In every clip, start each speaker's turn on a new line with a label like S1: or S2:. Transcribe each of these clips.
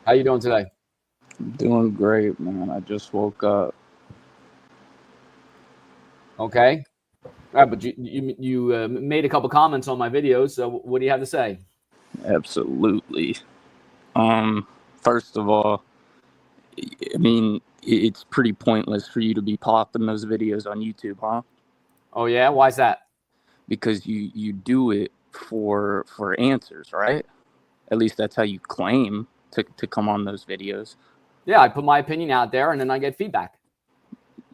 S1: How you doing today?
S2: Doing great, man. I just woke up.
S1: Okay. All right, but you made a couple comments on my videos. So what do you have to say?
S2: Absolutely. Um, First of all, I mean, it's pretty pointless for you to be popping those videos on YouTube, huh?
S1: Oh yeah, why is that?
S2: Because you do it for answers, right? At least that's how you claim to come on those videos.
S1: Yeah, I put my opinion out there and then I get feedback.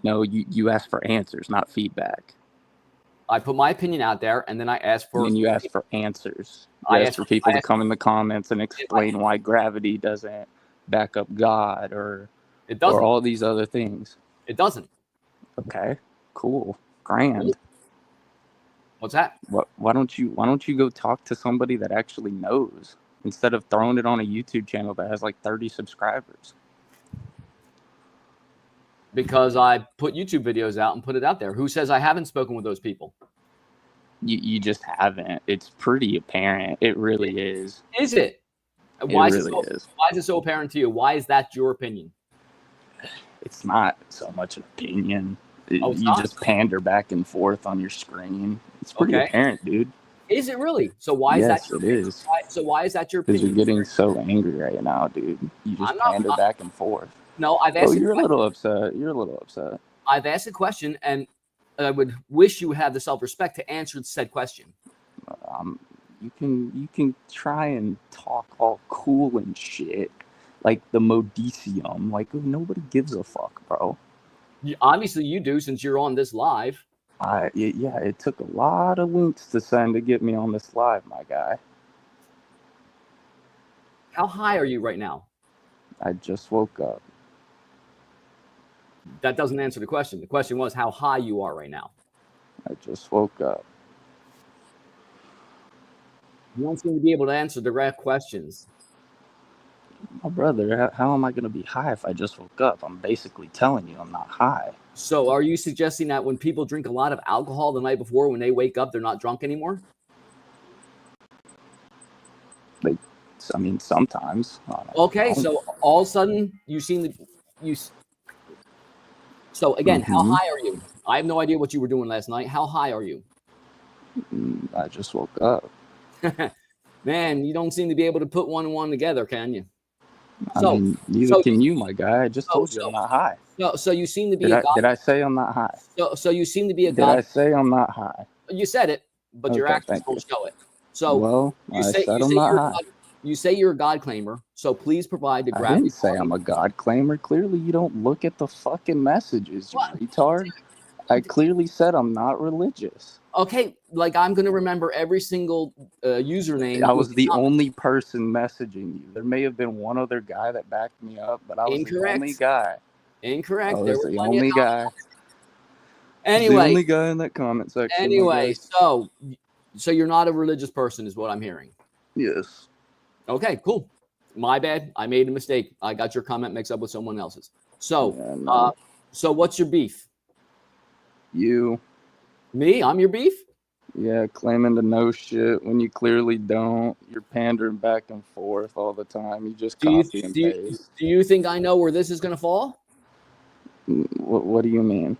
S2: No, you ask for answers, not feedback.
S1: I put my opinion out there and then I ask
S2: And
S1: for
S2: then you ask for answers. You
S1: I
S2: ask
S1: ask
S2: for people
S1: I
S2: to
S1: ask
S2: come in the comments and
S1: I,
S2: explain why gravity doesn't back up God
S1: it
S2: or
S1: doesn't.
S2: all these other things.
S1: It doesn't.
S2: Okay, cool, grand.
S1: What's that?
S2: Why don't you go talk to somebody that actually knows instead of throwing it on a YouTube channel that has like 30 subscribers?
S1: Because I put YouTube videos out and put it out there. Who says I haven't spoken with those people?
S2: You just haven't. It's pretty apparent. It really is.
S1: Is it?
S2: It really is.
S1: Why is it so apparent to you? Why is that your opinion?
S2: It's not so much an opinion.
S1: Oh, it's
S2: You
S1: not?
S2: just pander back and forth on your screen. It's pretty
S1: Okay.
S2: apparent, dude.
S1: Is it really? So why is that
S2: Yes,
S1: your
S2: it
S1: opinion?
S2: is.
S1: So why is that your
S2: Because you're
S1: opinion?
S2: getting so angry right now, dude. You
S1: I'm
S2: just
S1: not.
S2: pander back and forth.
S1: No,
S2: Oh, you're a little upset. You're a little upset.
S1: I've asked a question, and I would wish you would have the self-respect to answer said question.
S2: Um, you can try and talk all cool and shit, like the Modicium. Like nobody gives a fuck, bro.
S1: Obviously, you do since you're on this live.
S2: Yeah, it took a lot of links to send to get me on this live, my guy.
S1: How high are you right now?
S2: I just woke up.
S1: That doesn't answer the question. The question was how high you are right now.
S2: I just woke up.
S1: You don't seem to be able to answer direct questions.
S2: My brother, how am I gonna be high if I just woke up? I'm basically telling you I'm not high.
S1: So, are you suggesting that when people drink a lot of alcohol the night before, when they wake up, they're not drunk anymore?
S2: Like, I mean, sometimes.
S1: Okay, so all of a sudden you seem to you. So again, how high are you? I have no idea what you were doing last night. How high are you?
S2: I just woke up.
S1: Man, you don't seem to be able to put one and one together, can you?
S2: I mean, neither can you, my guy. I just told you I'm not high.
S1: So you seem to be
S2: Did I say I'm not high?
S1: So you seem to be a
S2: Did I say I'm not high?
S1: You said it, but your actions don't show it. So
S2: well, I said I'm not high.
S1: You say you're a God claimer, so please provide the gravity.
S2: I didn't say I'm a God claimer. Clearly, you don't look at the fucking messages, you retard. I clearly said I'm not religious.
S1: Okay, like I'm going to remember every single username.
S2: I was the only person messaging you. There may have been one other guy that backed me up, but I was the only guy.
S1: Incorrect.
S2: I was the only guy.
S1: Anyway,
S2: the only guy in that comment section.
S1: Anyway, so you're not a religious person, is what I'm hearing.
S2: Yes.
S1: Okay, cool. My bad. I made a mistake. I got your comment mixed up with someone else's. So,
S2: yeah, no.
S1: So what's your beef?
S2: You.
S1: Me? I'm your beef?
S2: Yeah, claiming to know shit when you clearly don't. You're pandering back and forth all the time. You just copy and paste.
S1: Do you think I know where this is going to fall?
S2: What do you mean?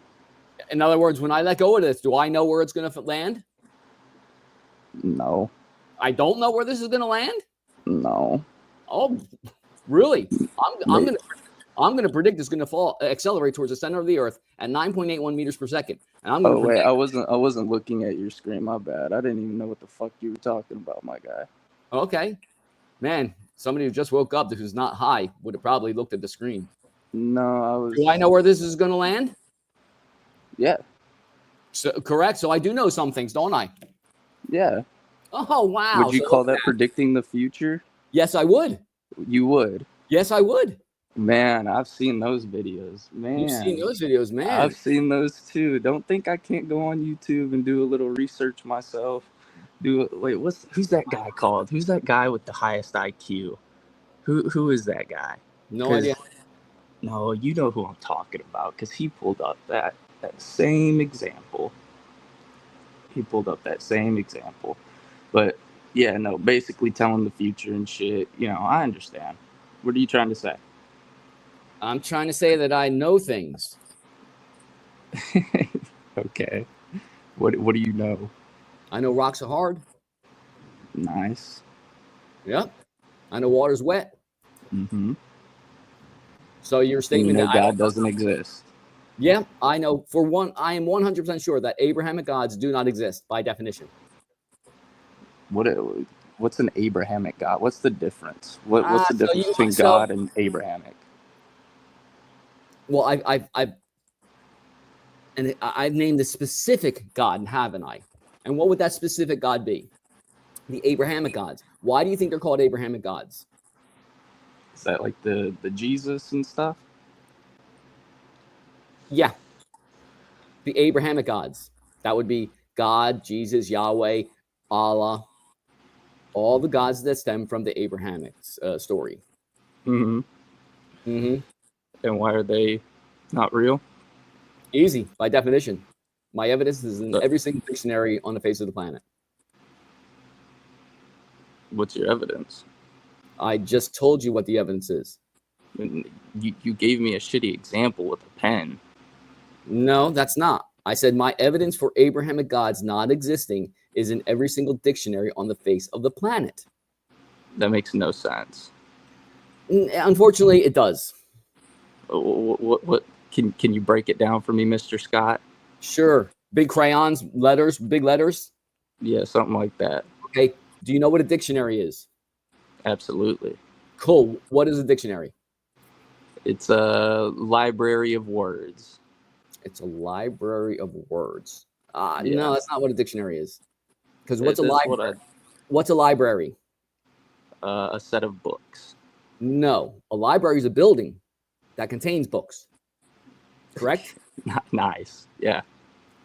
S1: In other words, when I let go of this, do I know where it's going to land?
S2: No.
S1: I don't know where this is going to land?
S2: No.
S1: Oh, really? I'm going to predict it's going to accelerate towards the center of the Earth at 9.81 meters per second. And I'm
S2: wait, I wasn't looking at your screen. My bad. I didn't even know what the fuck you were talking about, my guy.
S1: Okay, man. Somebody who just woke up who's not high would have probably looked at the screen.
S2: No, I was.
S1: Do I know where this is going to land?
S2: Yeah.
S1: So correct. So I do know some things, don't I?
S2: Yeah.
S1: Oh wow.
S2: Would you call that predicting the future?
S1: Yes, I would.
S2: You would.
S1: Yes, I would.
S2: Man, I've seen those videos. Man,
S1: you've seen those videos, man.
S2: I've seen those too. Don't think I can't go on YouTube and do a little research myself. Who's that guy called? Who's that guy with the highest IQ? Who is that guy?
S1: No idea.
S2: No, you know who I'm talking about because he pulled up that same example. But yeah, no, basically telling the future and shit. You know, I understand. What are you trying to say?
S1: I'm trying to say that I know things.
S2: Okay. What do you know?
S1: I know rocks are hard.
S2: Nice.
S1: Yep. I know water's wet.
S2: Mm-hmm.
S1: So your
S2: And
S1: statement that
S2: God doesn't exist.
S1: Yeah, I know. For one, I am 100% sure that Abrahamic gods do not exist by definition.
S2: What's an Abrahamic God? What's the difference? What's the difference between God and Abrahamic?
S1: Well, I've named a specific God, haven't I? And what would that specific God be? The Abrahamic gods. Why do you think they're called Abrahamic gods?
S2: Is that like the Jesus and stuff?
S1: Yeah. The Abrahamic gods. That would be God, Jesus, Yahweh, Allah, all the gods that stem from the Abrahamic story.
S2: Mm-hmm.
S1: Mm-hmm.
S2: And why are they not real?
S1: Easy, by definition. My evidence is in every single dictionary on the face of the planet.
S2: What's your evidence?
S1: I just told you what the evidence is.
S2: You gave me a shitty example with a pen.
S1: No, that's not. I said my evidence for Abrahamic gods not existing is in every single dictionary on the face of the planet.
S2: That makes no sense.
S1: Unfortunately, it does.
S2: What can you break it down for me, Mr. Scott?
S1: Sure. Big crayons, letters, big letters?
S2: Yeah, something like that.
S1: Okay. Do you know what a dictionary is?
S2: Absolutely.
S1: Cool. What is a dictionary?
S2: It's a library of words.
S1: It's a library of words.
S2: Yeah.
S1: No, that's not what a dictionary is. Because what's a library? What's a library?
S2: A set of books.
S1: No, a library is a building that contains books. Correct?
S2: Nice. Yeah.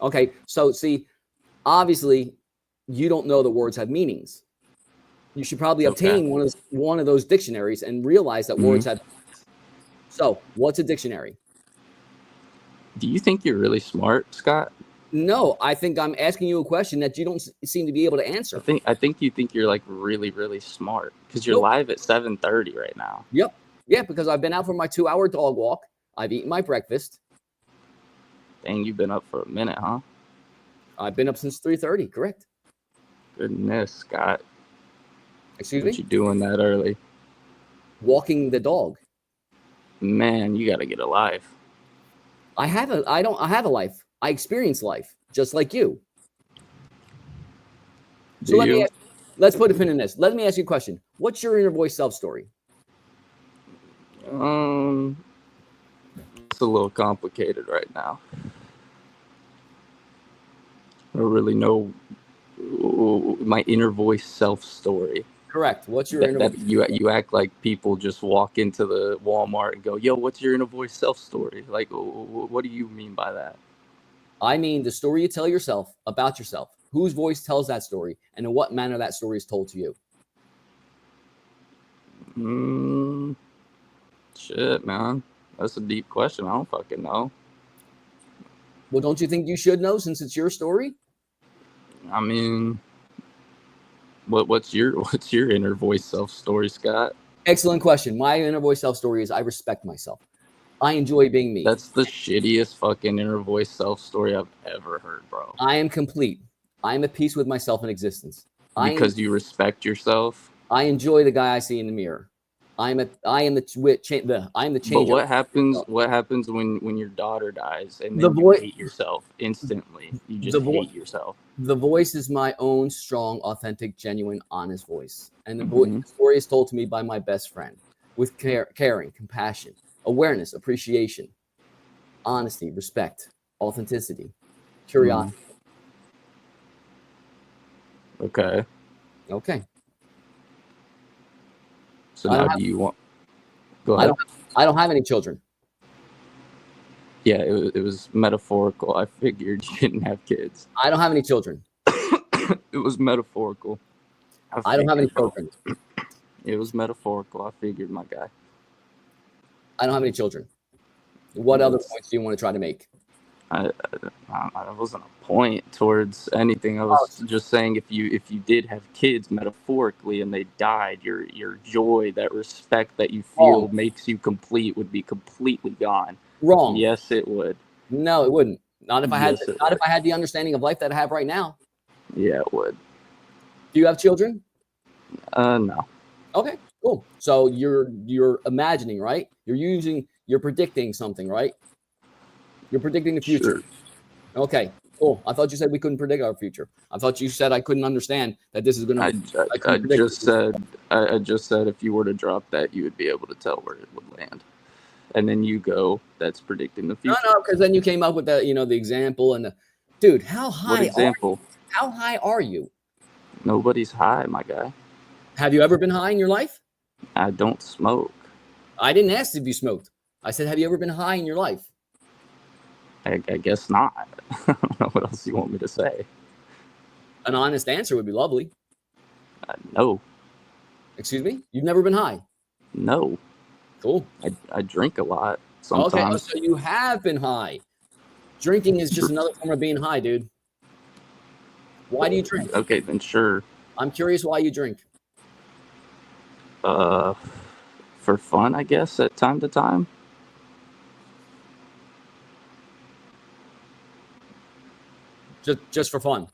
S1: Okay. So see, obviously, you don't know that words have meanings. You should probably obtain one of those dictionaries and realize that words have meanings. So, what's a dictionary?
S2: Do you think you're really smart, Scott?
S1: No, I think I'm asking you a question that you don't seem to be able to answer.
S2: I think you think you're like really, really smart because you're live at 7:30 right now.
S1: Yep. Yeah, because I've been out for my 2-hour dog walk. I've eaten my breakfast.
S2: Dang, you've been up for a minute, huh?
S1: I've been up since 3:30. Correct.
S2: Goodness, Scott.
S1: Excuse me?
S2: What you doing that early?
S1: Walking the dog.
S2: Man, you got to get a life.
S1: I have a life. I experience life just like you. So let's put a pin in this. Let me ask you a question. What's your inner voice self story?
S2: It's a little complicated right now. I don't really know my inner voice self story.
S1: Correct. What's your inner voice?
S2: You act like people just walk into the Walmart and go, "Yo, what's your inner voice self story?" Like, what do you mean by that?
S1: I mean the story you tell yourself about yourself. Whose voice tells that story, and in what manner that story is told to
S2: you? Shit, man. That's a deep question. I don't fucking know.
S1: Well, don't you think you should know since it's your story?
S2: I mean, what's your inner voice self story, Scott?
S1: Excellent question. My inner voice self story is I respect myself. I enjoy being me.
S2: That's the shittiest fucking inner voice self story I've ever heard, bro.
S1: I am complete. I am at peace with myself in existence.
S2: Because you respect yourself.
S1: I enjoy the guy I see in the mirror. I am the changer.
S2: But what happens when your daughter dies and then you hate yourself instantly? You just hate yourself.
S1: The voice is my own strong, authentic, genuine, honest voice. And the story is told to me by my best friend with caring, compassion, awareness, appreciation, honesty, respect, authenticity, curiosity.
S2: Okay. So now do you want... Go ahead.
S1: I don't have any children.
S2: Yeah, it was metaphorical. I figured you didn't have kids.
S1: I don't have any children.
S2: It was metaphorical.
S1: I don't have any children.
S2: It was metaphorical. I figured, my guy.
S1: I don't have any children. What other points do you want to try to make?
S2: I, I wasn't a point towards anything. I
S1: Oh,
S2: was just saying if you did have kids metaphorically and they died, your joy, that respect that you
S1: wrong.
S2: feel makes you complete would be completely gone.
S1: Wrong.
S2: Yes, it would.
S1: No, it wouldn't. Not if I had.
S2: Yes, it
S1: Not if
S2: would.
S1: I had the understanding of life that I have right now.
S2: Yeah, it would.
S1: Do you have children?
S2: No.
S1: Okay, cool. So you're imagining, right? You're predicting something, right? You're predicting the future.
S2: Sure.
S1: Okay, cool. I thought you said we couldn't predict our future. I thought you said I couldn't understand that this is gonna.
S2: I
S1: couldn't predict
S2: just said if you were to drop that, you would be able to tell where it would land. And then you go, that's predicting the future.
S1: No, because then you came up with the example and dude, how high?
S2: What example?
S1: How high are you?
S2: Nobody's high, my guy.
S1: Have you ever been high in your life?
S2: I don't smoke.
S1: I didn't ask if you smoked. I said, have you ever been high in your life?
S2: I guess not. I don't know what else you want me to say.
S1: An honest answer would be lovely.
S2: No.
S1: Excuse me? You've never been high?
S2: No.
S1: Cool.
S2: I drink a lot sometimes.
S1: Okay, so you have been high. Drinking is just another form of being high, dude. Why do you drink?
S2: Okay, then sure.
S1: I'm curious why you drink.
S2: For fun, I guess, at time to time.
S1: Just for fun.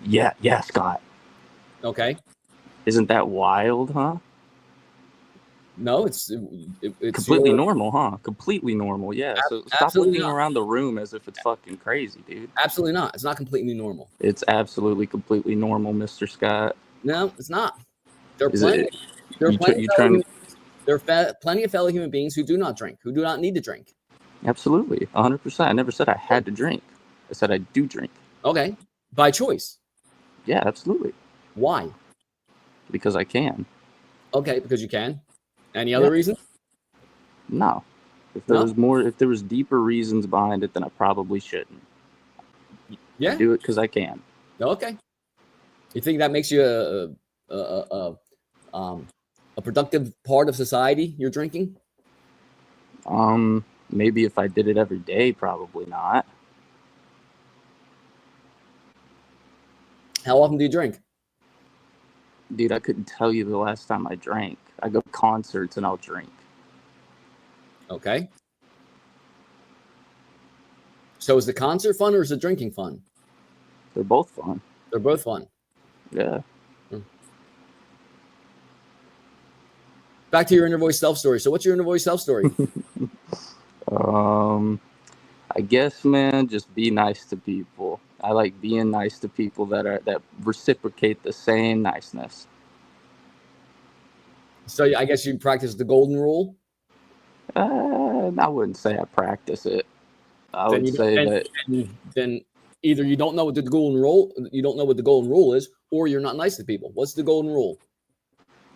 S2: Yeah, Scott.
S1: Okay.
S2: Isn't that wild, huh?
S1: No, it's
S2: completely normal, huh? Completely normal, yeah. So stop looking around the room as if it's fucking crazy, dude.
S1: Absolutely not. It's not completely normal.
S2: It's absolutely completely normal, Mr. Scott.
S1: No, it's not. There are plenty of fellow human beings who do not drink, who do not need to drink.
S2: Absolutely, 100%. I never said I had to drink. I said I do drink.
S1: Okay, by choice.
S2: Yeah, absolutely.
S1: Why?
S2: Because I can.
S1: Okay, because you can. Any other reason?
S2: No. If there was deeper reasons behind it, then I probably shouldn't.
S1: Yeah.
S2: I do it because I can.
S1: Okay. You think that makes you a productive part of society? You're drinking?
S2: Maybe if I did it every day, probably not.
S1: How often do you drink?
S2: Dude, I couldn't tell you the last time I drank. I go to concerts and I'll drink.
S1: Okay. So is the concert fun or is the drinking fun?
S2: They're both fun.
S1: They're both fun.
S2: Yeah.
S1: Back to your inner voice self story. So what's your inner voice self story?
S2: I guess, man, just be nice to people. I like being nice to people that reciprocate the same niceness.
S1: So I guess you practice the golden rule?
S2: I wouldn't say I practice it. I would say that
S1: then either you don't know what the golden rule is, or you're not nice to people. What's the golden rule?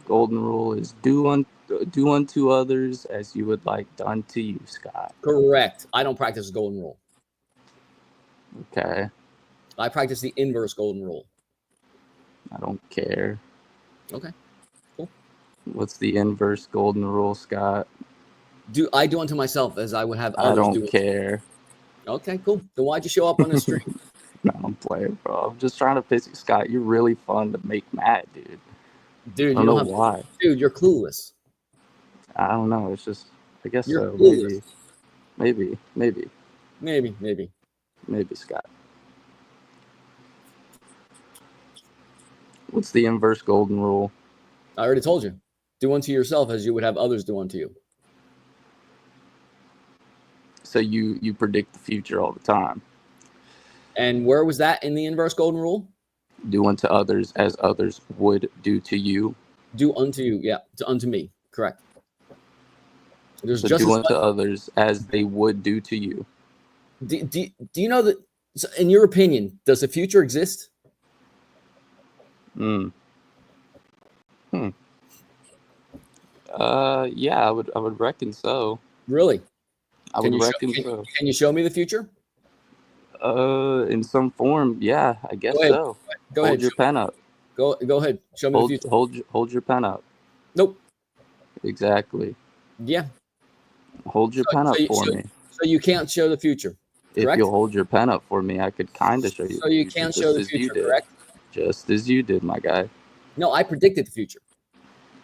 S2: Golden rule is do unto others as you would like done to you, Scott.
S1: Correct. I don't practice the golden rule.
S2: Okay.
S1: I practice the inverse golden rule.
S2: I don't care.
S1: Okay. Cool.
S2: What's the inverse golden rule, Scott?
S1: Do unto myself as I would have others do.
S2: I don't care.
S1: Okay, cool. Then why'd you show up on the stream?
S2: No, I'm playing, bro. I'm just trying to piss you, Scott. You're really fun to make mad, dude.
S1: Dude,
S2: I don't know why.
S1: Dude, you're clueless.
S2: I don't know. It's just, I guess
S1: you're
S2: so.
S1: Clueless.
S2: Maybe, Scott. What's the inverse golden rule?
S1: I already told you. Do unto yourself as you would have others do unto you.
S2: So you predict the future all the time.
S1: And where was that in the inverse golden rule?
S2: Do unto others as others would do to you.
S1: Do unto you, yeah, unto me, correct.
S2: There's so do unto others as they would do to you.
S1: Do you know that? So in your opinion, does the future exist?
S2: Yeah, I would reckon so.
S1: Really?
S2: I would reckon so.
S1: Can you show me the future?
S2: In some form, yeah, I guess so.
S1: Go ahead.
S2: Hold your pen up.
S1: Go ahead. Show me the future.
S2: Hold your pen up.
S1: Nope.
S2: Exactly.
S1: Yeah.
S2: Hold your pen up for me.
S1: So you can't show the future,
S2: If
S1: correct?
S2: you'll hold your pen up for me, I could kind of show you
S1: So
S2: the
S1: you
S2: future,
S1: can't
S2: just
S1: show the
S2: as you
S1: future,
S2: did.
S1: correct?
S2: Just as you did, my guy.
S1: No, I predicted the future.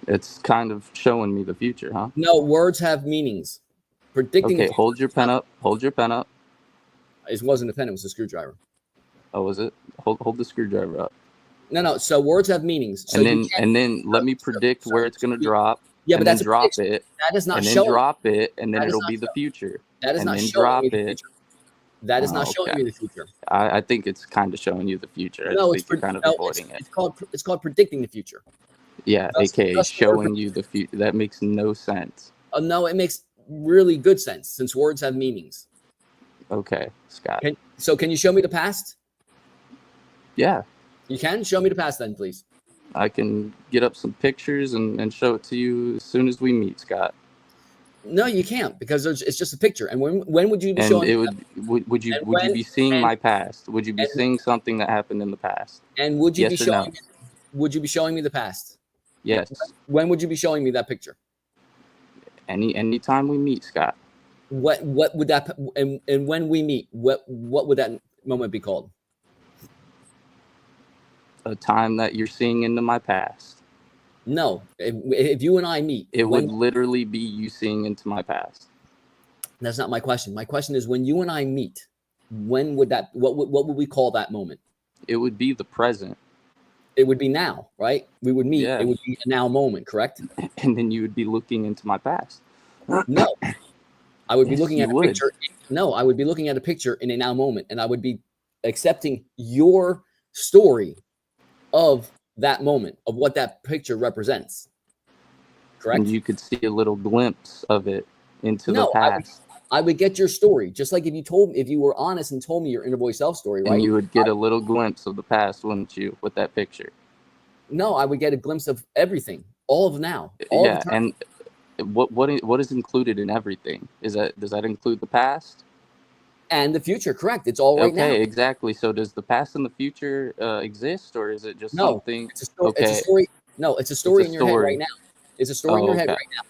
S2: It's kind of showing me the future, huh?
S1: No, words have meanings. Predicting
S2: Okay,
S1: the future.
S2: hold your pen up. Hold your pen up.
S1: It wasn't a pen, it was a screwdriver.
S2: Oh, was it? Hold the screwdriver up.
S1: No. So words have meanings. So
S2: and then let me predict where it's gonna drop.
S1: Yeah,
S2: and
S1: but
S2: then
S1: that's a
S2: drop
S1: prediction.
S2: it.
S1: That is not
S2: And then
S1: showing.
S2: drop it, and then
S1: That is
S2: it'll
S1: not
S2: be the
S1: show-
S2: future.
S1: That is
S2: And
S1: not
S2: then
S1: showing me
S2: drop
S1: the
S2: it.
S1: future. That is not showing
S2: okay.
S1: me the future.
S2: I think it's kind of showing you the future. I
S1: No,
S2: just think you're kind of avoiding it.
S1: It's called predicting the future.
S2: Yeah, aka showing you the future. That makes no sense.
S1: No, it makes really good sense since words have meanings.
S2: Okay, Scott.
S1: Can you show me the past?
S2: Yeah.
S1: You can? Show me the past then, please.
S2: I can get up some pictures and show it to you as soon as we meet, Scott.
S1: No, you can't because it's just a picture. And when would you be showing?
S2: Would you be seeing my past? Would you be seeing something that happened in the past?
S1: And would you be showing?
S2: No?
S1: Would you be showing me the past?
S2: Yes.
S1: When would you be showing me that picture?
S2: Anytime we meet, Scott.
S1: What would that and when we meet, what would that moment be called?
S2: A time that you're seeing into my past.
S1: No, if you and I meet,
S2: it would literally be you seeing into my past.
S1: That's not my question. My question is when you and I meet, when would that? What would we call that moment?
S2: It would be the present.
S1: It would be now, right? We would meet.
S2: Yeah.
S1: It would be a now moment, correct?
S2: And then you would be looking into my past.
S1: No, I would be looking at
S2: you
S1: a picture. No, I would be looking at a picture in a now moment, and I would be accepting your story of that moment, of what that picture represents. Correct?
S2: And you could see a little glimpse of it into the past.
S1: I would get your story, just like if you were honest and told me your inner voice self story, right?
S2: And you would get a little glimpse of the past, wouldn't you, with that picture?
S1: No, I would get a glimpse of everything, all of now. All
S2: yeah, and what is included in everything? Does that include the past?
S1: And the future, correct. It's all right now.
S2: Okay, exactly. So does the past and the future exist, or is it just something?
S1: It's a story. Okay. It's a story. No, it's a story in your head right now. It's a story in your head right now.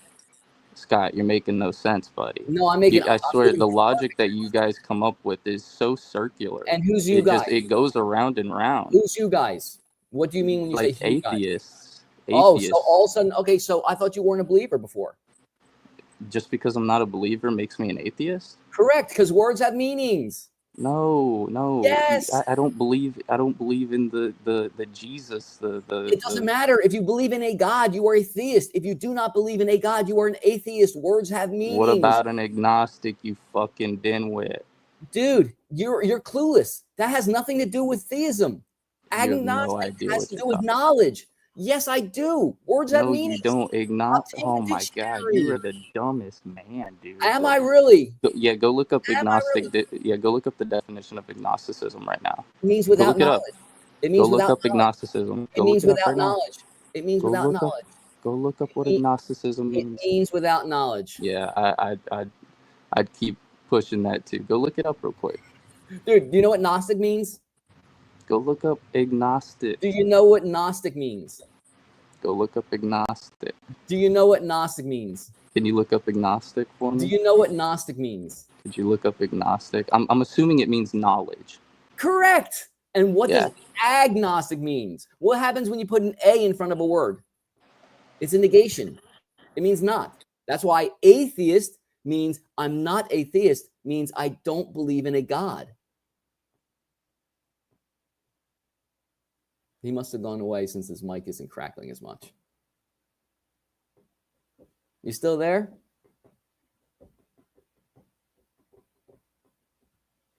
S2: Scott, you're making no sense, buddy.
S1: No, I'm making.
S2: I swear, the logic that you guys come up with is so circular.
S1: And who's you guys?
S2: It goes around and round.
S1: Who's you guys? What do you mean when you say
S2: atheists?
S1: Oh, so all of a sudden, okay. So I thought you weren't a believer before.
S2: Just because I'm not a believer makes me an atheist?
S1: Correct, because words have meanings.
S2: No.
S1: Yes.
S2: I don't believe in the Jesus.
S1: It doesn't matter. If you believe in a God, you are a theist. If you do not believe in a God, you are an atheist. Words have meanings.
S2: What about an agnostic, you fucking dinwit?
S1: Dude, you're clueless. That has nothing to do with theism. Agnostic has to do with knowledge. Yes, I do. Words have meanings.
S2: You don't. Oh my God, you are the dumbest man, dude.
S1: Am I really?
S2: Go look up agnostic. Go look up the definition of agnosticism right now.
S1: It means without knowledge. It means
S2: go look up agnosticism.
S1: It means without knowledge. It means without knowledge.
S2: Go look up what agnosticism means.
S1: It means without knowledge.
S2: Yeah, I'd keep pushing that too. Go look it up real quick.
S1: Dude, do you know what Gnostic means?
S2: Go look up agnostic.
S1: Do you know what Gnostic means?
S2: Go look up agnostic.
S1: Do you know what Gnostic means?
S2: Can you look up agnostic for me?
S1: Do you know what Gnostic means?
S2: Could you look up agnostic? I'm assuming it means knowledge.
S1: Correct. And what does agnostic means? What happens when you put an A in front of a word? It's a negation. It means not. That's why atheist means I'm not a theist, means I don't believe in a God. He must have gone away since his mic isn't crackling as much. You still there?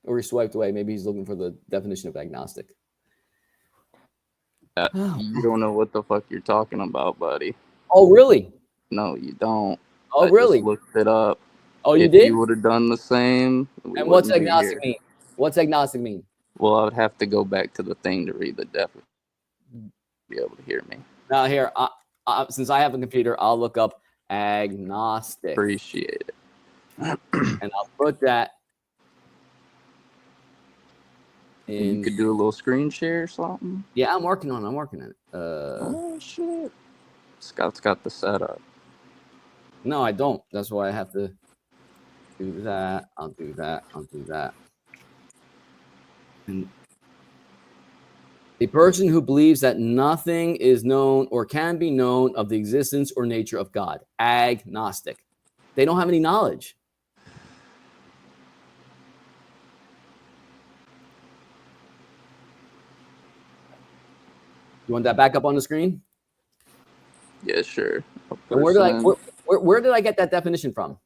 S1: Or he swiped away. Maybe he's looking for the definition of agnostic.
S2: You don't know what the fuck you're talking about, buddy.
S1: Oh, really?
S2: No, you don't.
S1: Oh, really?
S2: I just looked it up.
S1: Oh, you did?
S2: If you would have done the same.
S1: And what's agnostic mean? What's agnostic mean?
S2: Well, I would have to go back to the thing to read the definition. Be able to hear me.
S1: Now here, since I have a computer, I'll look up agnostic.
S2: Appreciate it.
S1: And I'll put that in.
S2: You could do a little screen share or something.
S1: Yeah, I'm working on it.
S2: Oh shit. Scott's got the setup.
S1: No, I don't. That's why I have to. do that. I'll do that. I'll do that. And a person who believes that nothing is known or can be known of the existence or nature of God. Agnostic. They don't have any knowledge. You want that back up on the screen?
S2: Yeah, sure.
S1: And where did I get that definition from?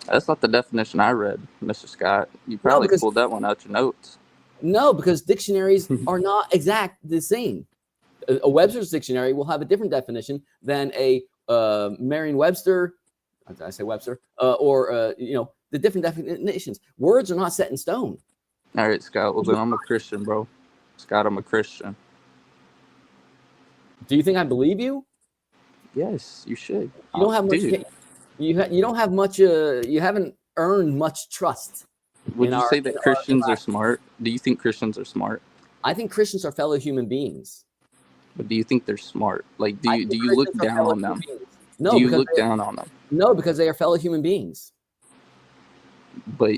S2: That's not the definition I read, Mr. Scott. You
S1: No,
S2: probably
S1: because
S2: pulled that one out your notes.
S1: no, because dictionaries are not exact the same. A Webster's dictionary will have a different definition than a Merriam-Webster. Did I say Webster? Or the different definitions. Words are not set in stone.
S2: All right, Scott. Well, then I'm a Christian, bro. Scott, I'm a Christian.
S1: Do you think I believe you?
S2: Yes, you should.
S1: You don't have much.
S2: Dude.
S1: You don't have much. You haven't earned much trust.
S2: Would you say that Christians are smart? Do you think Christians are smart?
S1: I think Christians are fellow human beings.
S2: But do you think they're smart? Like, do you look down on them?
S1: No,
S2: do you look down on them?
S1: No, because they are fellow human beings.
S2: But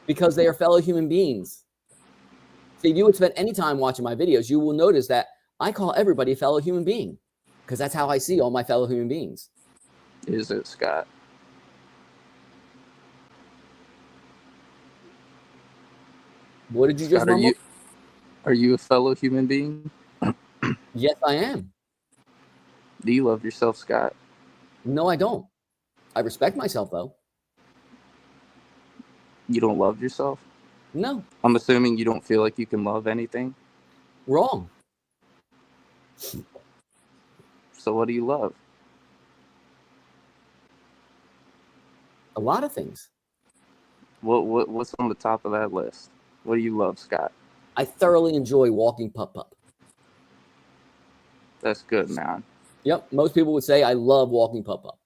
S1: because they are fellow human beings. See, if you would spend any time watching my videos, you will notice that I call everybody a fellow human being, because that's how I see all my fellow human beings.
S2: Is it, Scott?
S1: What did you just
S2: Scott, are you a fellow human being?
S1: Yes, I am.
S2: Do you love yourself, Scott?
S1: No, I don't. I respect myself, though.
S2: You don't love yourself?
S1: No.
S2: I'm assuming you don't feel like you can love anything?
S1: Wrong.
S2: So what do you love?
S1: A lot of things.
S2: What's on the top of that list? What do you love, Scott?
S1: I thoroughly enjoy walking pup-pup.
S2: That's good, man.
S1: Yep. Most people would say I love walking pup-pup.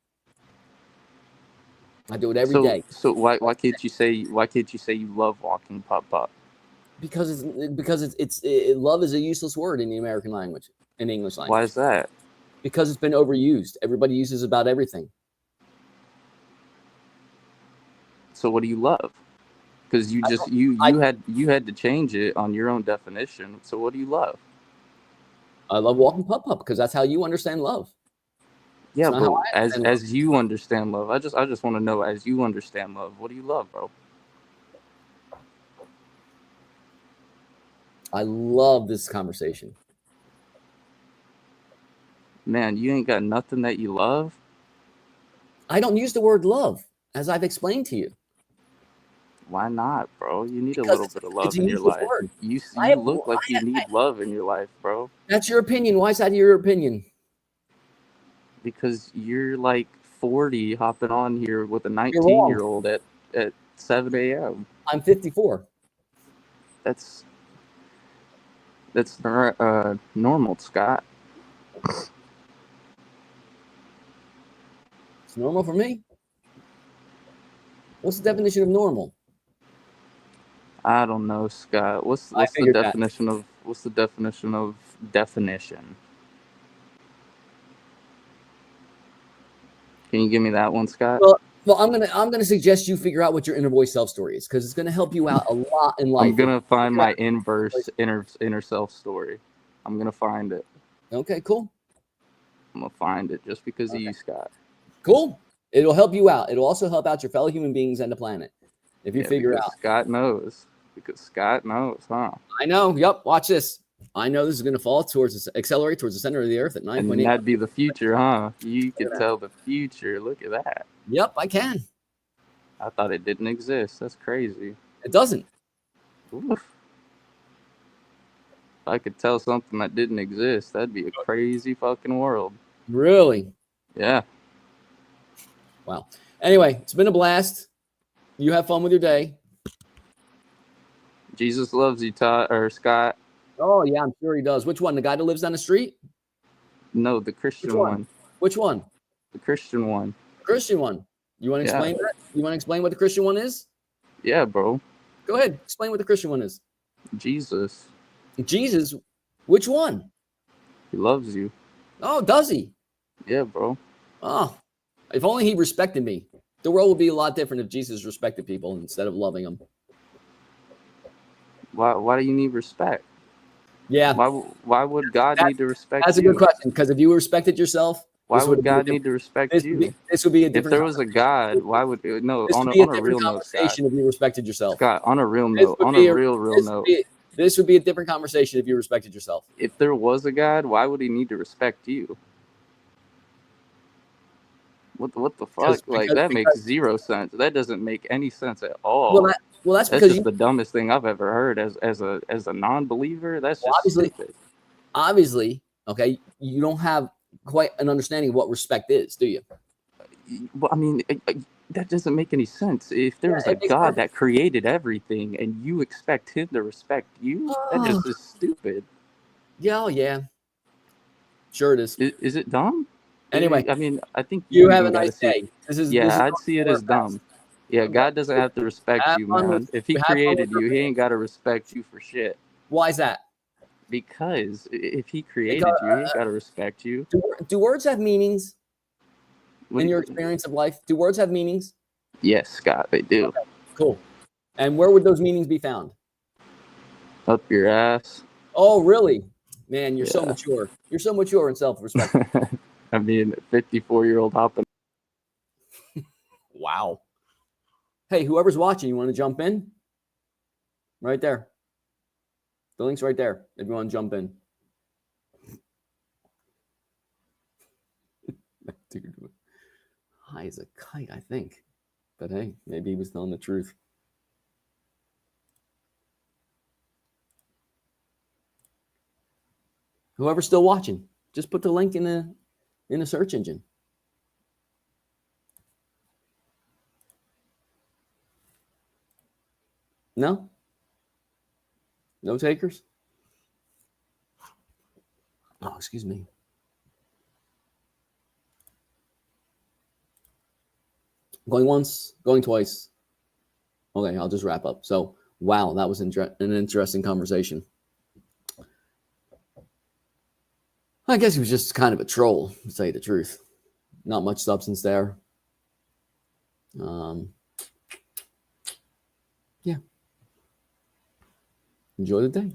S1: I do it every day.
S2: So why can't you say you love walking pup-pup?
S1: Because love is a useless word in the American language, in the English language.
S2: Why is that?
S1: Because it's been overused. Everybody uses about everything.
S2: So what do you love? Because you had to change it on your own definition. So what do you love?
S1: I love walking pup-pup because that's how you understand love.
S2: Yeah, but as you understand love, I just want to know, as you understand love, what do you love, bro?
S1: I love this conversation.
S2: Man, you ain't got nothing that you love?
S1: I don't use the word love, as I've explained to you.
S2: Why not, bro? You need a little bit of love in your life. You look like you need love in your life, bro.
S1: That's your opinion. Why is that your opinion?
S2: Because you're like 40 hopping on here with a 19-year-old at 7 a.m.
S1: I'm 54.
S2: That's normal, Scott.
S1: It's normal for me. What's the definition of normal?
S2: I don't know, Scott. What's the definition of definition? Can you give me that one, Scott?
S1: Well, I'm gonna suggest you figure out what your inner voice self story is, because it's gonna help you out a lot in life.
S2: I'm gonna find my inner self story. I'm gonna find it.
S1: Okay, cool.
S2: I'm gonna find it just because of you, Scott.
S1: Cool. It'll help you out. It'll also help out your fellow human beings and the planet if you figure out.
S2: Scott knows. Because Scott knows, huh?
S1: I know. Yep. Watch this. I know this is going to accelerate towards the center of the earth at 9.8.
S2: And that'd be the future, huh? You can tell the future. Look at that.
S1: Yep, I can.
S2: I thought it didn't exist. That's crazy.
S1: It doesn't.
S2: Oof. If I could tell something that didn't exist, that'd be a crazy fucking world.
S1: Really?
S2: Yeah.
S1: Wow. Anyway, it's been a blast. You have fun with your day.
S2: Jesus loves you, Scott.
S1: Oh, yeah, I'm sure he does. Which one? The guy that lives down the street?
S2: No, the Christian one.
S1: Which one?
S2: The Christian one.
S1: The Christian one. You want to explain that? You want to explain what the Christian one is?
S2: Yeah, bro.
S1: Go ahead. Explain what the Christian one is.
S2: Jesus.
S1: Jesus? Which one?
S2: He loves you.
S1: Oh, does he?
S2: Yeah, bro.
S1: Oh, if only he respected me. The world would be a lot different if Jesus respected people instead of loving them.
S2: Why do you need respect?
S1: Yeah.
S2: Why would God need to respect
S1: That's a
S2: you?
S1: good question, because if you respected yourself,
S2: Why would God need to respect you?
S1: This would be a
S2: If
S1: different
S2: there was a God, why would no?
S1: this
S2: On
S1: would
S2: a,
S1: be a
S2: on a
S1: different
S2: real note, Scott.
S1: conversation if you respected yourself.
S2: Scott, on a real
S1: This
S2: note,
S1: would
S2: on
S1: be
S2: a
S1: a
S2: real
S1: this
S2: note.
S1: would be this would be a different conversation if you respected yourself.
S2: If there was a God, why would he need to respect you? What the fuck? Like that makes zero sense. That doesn't make any sense at all.
S1: Well, that's
S2: That's
S1: because
S2: just the dumbest thing I've ever heard as a non-believer. That's just stupid.
S1: Obviously, okay, you don't have quite an understanding of what respect is, do you?
S2: Well, I mean, that doesn't make any sense. If there was a God that created everything and you expect him to respect you, that just is stupid.
S1: Yeah, yeah. Sure it is.
S2: Is it dumb?
S1: Anyway,
S2: I mean, I think
S1: you have a
S2: gotta
S1: nice
S2: see
S1: day.
S2: I'd see it as dumb. Yeah, God doesn't have to respect you, man. If he created you, he ain't got to respect you for shit.
S1: Why is that?
S2: Because if he created you, he ain't got to respect you.
S1: Do words have meanings in your experience of life? Do words have meanings?
S2: Yes, Scott, they do.
S1: Okay, cool. And where would those meanings be found?
S2: Up your ass.
S1: Oh, really? Man, you're so mature. You're so mature and self-respect.
S2: I mean, 54-year-old hopping.
S1: Wow. Hey, whoever's watching, you want to jump in? Right there. The link's right there if you want to jump in. Dude, high as a kite, I think. But hey, maybe he was telling the truth. Whoever's still watching, just put the link in the search engine. No? No takers? Oh, excuse me. Going once, going twice. Okay, I'll just wrap up. So, wow, that was an interesting conversation. I guess he was just kind of a troll, to tell you the truth. Not much substance there. Yeah. Enjoy the day.